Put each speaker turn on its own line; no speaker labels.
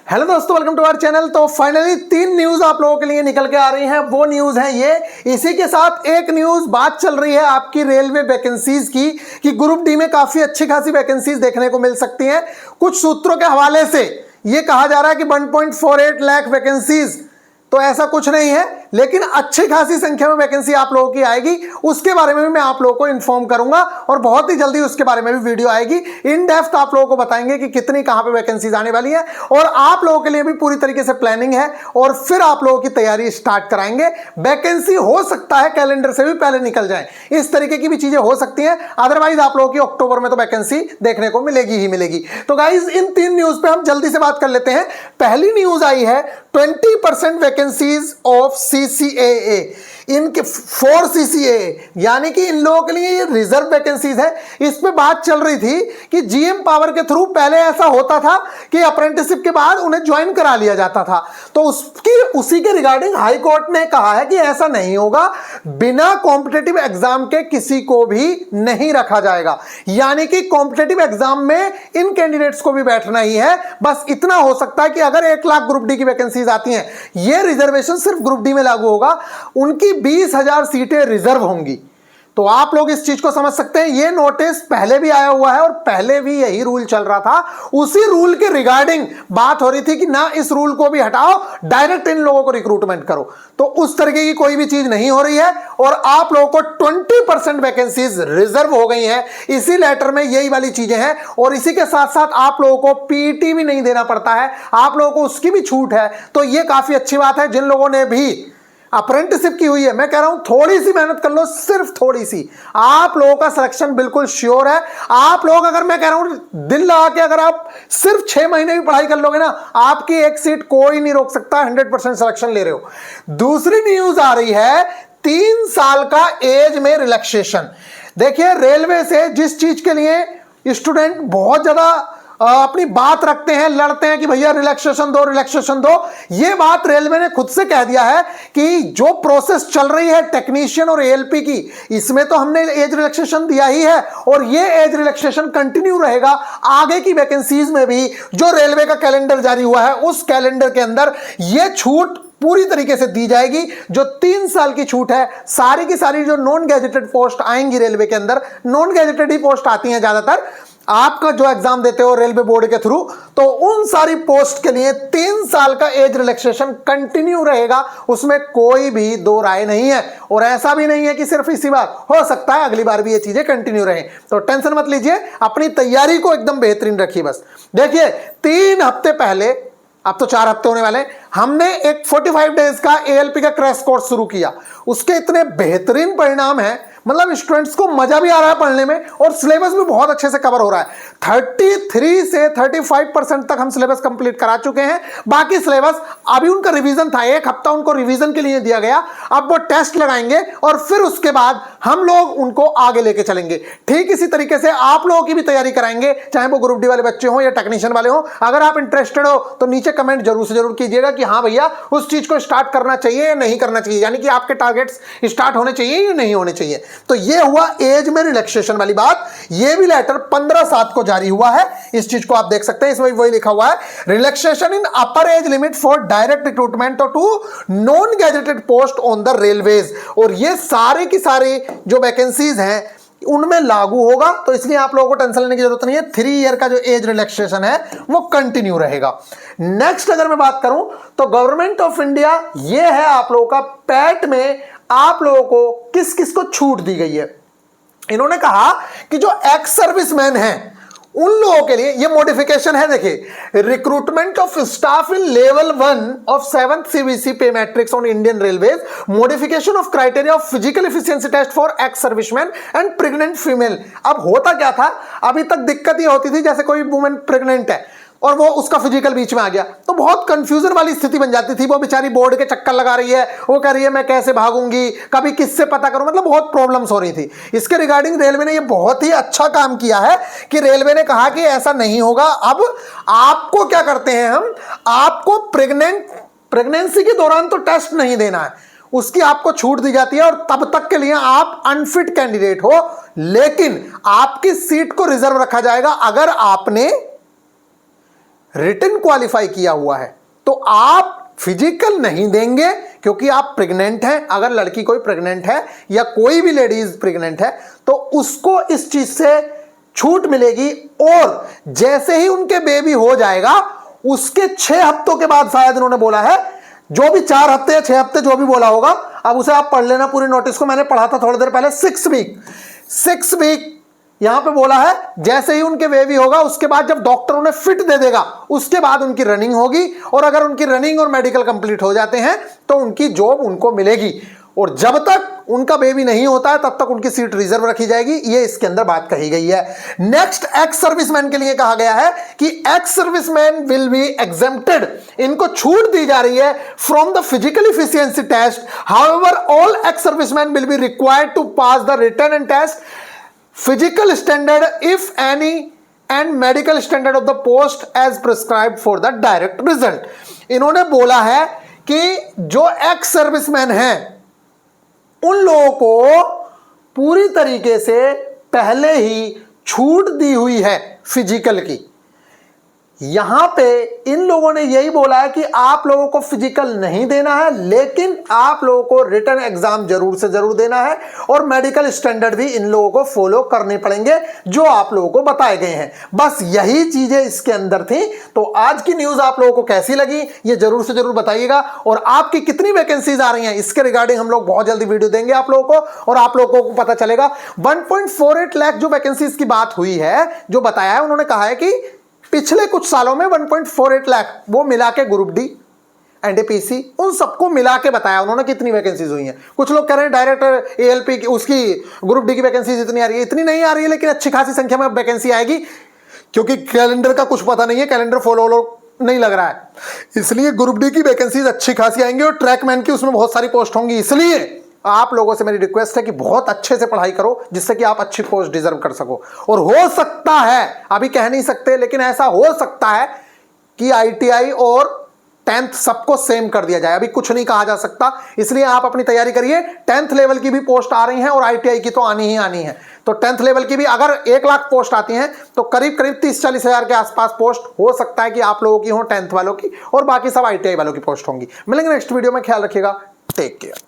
Hello दोस्तों, welcome to our channel. तो finally 3 news आप लोगों के लिए निकल के आ रही हैं। वो न्यूज है ये, इसी के साथ एक न्यूज बात चल रही है आपकी रेलवे वैकेंसीज की कि ग्रुप डी में काफी अच्छी खासी वैकेंसीज देखने को मिल सकती हैं। कुछ सूत्रों के हवाले से ये कहा जा रहा है कि 1.48 लाख वैकेंसीज, तो ऐसा कुछ नहीं है, लेकिन अच्छी खासी संख्या में वैकेंसी आप लोगों की आएगी। उसके बारे में भी मैं आप लोगों को इन्फॉर्म करूंगा और बहुत ही जल्दी उसके बारे में भी वीडियो आएगी। इन डेप्थ आप लोगों को बताएंगे कि कितनी कहां पे वैकेंसीज आने वाली है और आप लोगों के लिए भी पूरी तरीके से प्लानिंग है और फिर आप लोगों की तैयारी स्टार्ट कराएंगे। वैकेंसी हो सकता है कैलेंडर से भी पहले निकल जाए, इस तरीके की भी चीजें हो सकती हैं। अदरवाइज आप लोगों की अक्टूबर में तो वैकेंसी देखने को मिलेगी ही मिलेगी। तो गाइज इन 3 न्यूज पे हम जल्दी से बात कर लेते हैं। पहली न्यूज आई है 20% वैकेंसीज ऑफ CCAA, इनके 4 CCAA, यानी कि इन लोगों के लिए ये रिजर्व वैकेंसीज है। इस पे बात चल रही थी कि GM पावर के थ्रू पहले ऐसा होता था कि अप्रेंटिसशिप के बाद उन्हें ज्वाइन करा लिया जाता था, तो उसी के रिगार्डिंग हाई कोर्ट ने कहा है कि ऐसा नहीं होगा, बिना कॉम्पिटिटिव एग्जाम के किसी को भी नहीं रखा जाएगा। यानी कि कॉम्पिटिटिव एग्जाम में इन कैंडिडेट्स को भी बैठना ही है। बस इतना हो सकता है कि अगर 1 लाख ग्रुप डी की वैकेंसीज आती हैं, ये रिजर्वेशन सिर्फ ग्रुप डी में लागू होगा, उनकी 20,000 सीटें रिजर्व होंगी। तो आप लोग इस चीज को समझ सकते हैं। ये नोटिस पहले भी आया हुआ है और पहले भी यही रूल चल रहा था। उसी रूल के रिगार्डिंग बात हो रही थी कि ना इस रूल को भी हटाओ, डायरेक्ट इन लोगों को रिक्रूटमेंट करो। तो उस तरीके की कोई भी चीज नहीं हो रही है और आप लोगों को 20% वैकेंसीज रिजर्व हो गई हैं। इसी लेटर में यही वाली चीजें हैं और इसी के साथ साथ आप लोगों को पीटी भी नहीं देना पड़ता है, आप लोगों को उसकी भी छूट है। तो ये काफी अच्छी बात है। जिन लोगों ने भी अप्रेंटिसशिप की हुई है, मैं कह रहा हूं थोड़ी सी मेहनत कर लो, सिर्फ थोड़ी सी, आप लोगों का सिलेक्शन बिल्कुल श्योर है। आप लोग, अगर मैं कह रहा हूं दिल लगा के अगर आप सिर्फ 6 महीने भी पढ़ाई कर लोगे ना, आपकी एक सीट कोई नहीं रोक सकता। 100% सिलेक्शन ले रहे हो। दूसरी न्यूज आ रही है 3 साल का एज में रिलैक्सेशन। देखिए, रेलवे से जिस चीज के लिए स्टूडेंट बहुत ज्यादा अपनी बात रखते हैं, लड़ते हैं कि भैया रिलैक्सेशन दो, रिलैक्सेशन दो, ये बात रेलवे ने खुद से कह दिया है कि जो प्रोसेस चल रही है टेक्नीशियन और ALP की, इसमें तो हमने एज रिलैक्सेशन दिया ही है और ये एज रिलैक्सेशन कंटिन्यू रहेगा आगे की वैकेंसीज में भी। जो रेलवे का कैलेंडर जारी हुआ है, उस कैलेंडर के अंदर ये छूट पूरी तरीके से दी जाएगी। जो 3 साल की छूट है, सारी की सारी जो नॉन गैजेटेड पोस्ट आएंगी रेलवे के अंदर, नॉन गैजेटेड ही पोस्ट आती हैं ज्यादातर, आपका जो एग्जाम देते हो रेलवे बोर्ड के थ्रू, तो उन सारी पोस्ट के लिए 3 साल का एज रिलैक्सेशन कंटिन्यू रहेगा। उसमें कोई भी दो राय नहीं है और ऐसा भी नहीं है कि सिर्फ इसी बार, हो सकता है अगली बार भी ये चीजें कंटिन्यू रहें। तो टेंशन मत लीजिए, अपनी तैयारी को एकदम बेहतरीन रखिए। बस देखिए, 3 हफ्ते पहले, अब तो 4 हफ्ते होने वाले, हमने एक 45 डेज का ALP का क्रैश कोर्स शुरू किया। उसके इतने बेहतरीन परिणाम हैं, मतलब स्टूडेंट्स को मजा भी आ रहा है पढ़ने में और सिलेबस भी बहुत अच्छे से कवर हो रहा है। 33 से 35% तक हम सिलेबस कंप्लीट करा चुके हैं। बाकी सिलेबस अभी उनका रिवीजन था, 1 हफ्ता उनको रिवीजन के लिए दिया गया। अब वो टेस्ट लगाएंगे और फिर उसके बाद हम लोग उनको आगे लेके चलेंगे। ठीक इसी तरीके से आप लोगों की भी तैयारी कराएंगे, चाहे वो ग्रुप डी वाले बच्चे हो या टेक्नीशियन वाले हो। अगर आप इंटरेस्टेड हो तो नीचे कमेंट जरूर से जरूर कीजिएगा कि हाँ भैया उस चीज को स्टार्ट करना चाहिए या नहीं करना चाहिए, यानी कि आपके टारगेट्स स्टार्ट होने चाहिए या नहीं होने चाहिए। तो ये हुआ एज में रिलैक्सेशन वाली बात। ये भी लेटर 15/7 को जारी हुआ है। इस चीज को आप देख सकते हैं, इसमें वही लिखा हुआ है, relaxation in upper age limit for direct recruitment to non gazetted post on the railways. और ये सारे की सारी जो वैकेंसीज हैं उनमें लागू होगा। तो इसलिए आप लोगों को टेंशन लेने की जरूरत नहीं है। 3 ईयर का जो एज रिलैक्सेशन है वो कंटिन्यू रहेगा। नेक्स्ट अगर मैं बात करूं तो गवर्नमेंट ऑफ इंडिया, ये है आप लोगों का पैट में आप लोगों को किस किस को छूट दी गई है। इन्होंने कहा कि जो एक्स सर्विसमैन हैं उन लोगों के लिए ये मॉडिफिकेशन है। देखिए, recruitment of staff in level 1 of 7th CBC pay matrix on Indian railways, modification of criteria of physical efficiency test for ex serviceman and pregnant female. अब होता क्या था, अभी तक दिक्कत ये होती थी जैसे कोई वुमेन प्रेग्नेंट है और वो उसका फिजिकल बीच में आ गया तो बहुत कंफ्यूजन वाली स्थिति बन जाती थी। वो बेचारी बोर्ड के चक्कर लगा रही है, वो कह रही है मैं कैसे भागूंगी, कभी किससे पता करूं, मतलब बहुत प्रॉब्लम्स हो रही थी। इसके रिगार्डिंग रेलवे ने ये बहुत ही अच्छा काम किया है कि रेलवे ने कहा कि ऐसा नहीं होगा। अब आपको क्या करते हैं हम, आपको प्रेगनेंसी के दौरान तो टेस्ट नहीं देना है, उसकी आपको छूट दी जाती है और तब तक के लिए आप अनफिट कैंडिडेट हो, लेकिन आपकी सीट को रिजर्व रखा जाएगा अगर आपने रिटन क्वालिफाई किया हुआ है तो आप फिजिकल नहीं देंगे क्योंकि आप प्रेग्नेंट हैं। अगर लड़की कोई प्रेग्नेंट है या कोई भी लेडीज प्रेग्नेंट है तो उसको इस चीज से छूट मिलेगी, और जैसे ही उनके बेबी हो जाएगा उसके 6 हफ्तों के बाद, शायद उन्होंने बोला है, जो भी 4 हफ्ते या 6 हफ्ते जो भी बोला होगा, अब उसे आप पढ़ लेना पूरी नोटिस को, मैंने पढ़ा था थोड़ी देर पहले। 6 वीक यहां पे बोला है। जैसे ही उनके बेबी होगा उसके बाद जब डॉक्टर उन्हें फिट दे देगा उसके बाद उनकी रनिंग होगी, और अगर उनकी रनिंग और मेडिकल कंप्लीट हो जाते हैं तो उनकी जॉब उनको मिलेगी, और जब तक उनका बेबी नहीं होता है तब तक उनकी सीट रिजर्व रखी जाएगी। ये इसके अंदर बात कही गई है। नेक्स्ट, एक्स सर्विसमैन के लिए कहा गया है कि ex serviceman will be exempted, इनको छूट दी जा रही है from the physical efficiency test. However all ex serviceman will be required to pass the written and test physical standard if any and medical standard of the post as prescribed for the direct result. इन्होंने बोला है कि जो ex serviceman हैं उन लोगों को पूरी तरीके से पहले ही छूट दी हुई है फिजिकल की। यहां पे इन लोगों ने यही बोला है कि आप लोगों को फिजिकल नहीं देना है, लेकिन आप लोगों को रिटन एग्जाम जरूर से जरूर देना है, और मेडिकल स्टैंडर्ड भी इन लोगों को फॉलो करने पड़ेंगे जो आप लोगों को बताए गए हैं। बस यही चीजें इसके अंदर थी। तो आज की न्यूज आप लोगों को कैसी लगी ये जरूर से जरूर बताइएगा, और आपकी कितनी वैकेंसीज आ रही हैं इसके रिगार्डिंग हम लोग बहुत जल्दी वीडियो देंगे आप लोगों को, और आप लोगों को पता चलेगा। 1.48 लाख जो वैकेंसीज की बात हुई है, जो बताया है, उन्होंने कहा है कि पिछले कुछ सालों में 1.48 लाख वो मिला के ग्रुप डी, एनटीपीसी, उन सबको मिला के बताया उन्होंने कितनी वैकेंसीज हुई हैं। कुछ लोग कह रहे हैं डायरेक्ट एएलपी की, उसकी ग्रुप डी की वैकेंसीज इतनी आ रही है, इतनी नहीं आ रही है, लेकिन अच्छी खासी संख्या में वैकेंसी आएगी, क्योंकि कैलेंडर का कुछ पता नहीं है, कैलेंडर फॉलो नहीं लग रहा है, इसलिए ग्रुप डी की वैकेंसीज अच्छी खासी आएंगी, और ट्रैकमैन की उसमें बहुत सारी पोस्ट होंगी। इसलिए आप लोगों से मेरी रिक्वेस्ट है कि बहुत अच्छे से पढ़ाई करो जिससे कि आप अच्छी पोस्ट डिजर्व कर सको। और हो सकता है, अभी कह नहीं सकते, लेकिन ऐसा हो सकता है कि आईटीआई और 10th सबको सेम कर दिया जाए, अभी कुछ नहीं कहा जा सकता। इसलिए आप अपनी तैयारी करिए। 10th लेवल की भी पोस्ट आ रही हैं और आईटीआई की तो आनी ही आनी है। तो 10th लेवल की भी अगर 1 लाख पोस्ट आती हैं तो करीब करीब 30-40 हजार के आसपास पोस्ट हो सकता है कि आप लोगों की हो, 10th वालों की, और बाकी सब आईटीआई वालों की पोस्ट होंगी। मिलेंगे नेक्स्ट वीडियो में, ख्याल रखिएगा, टेक केयर।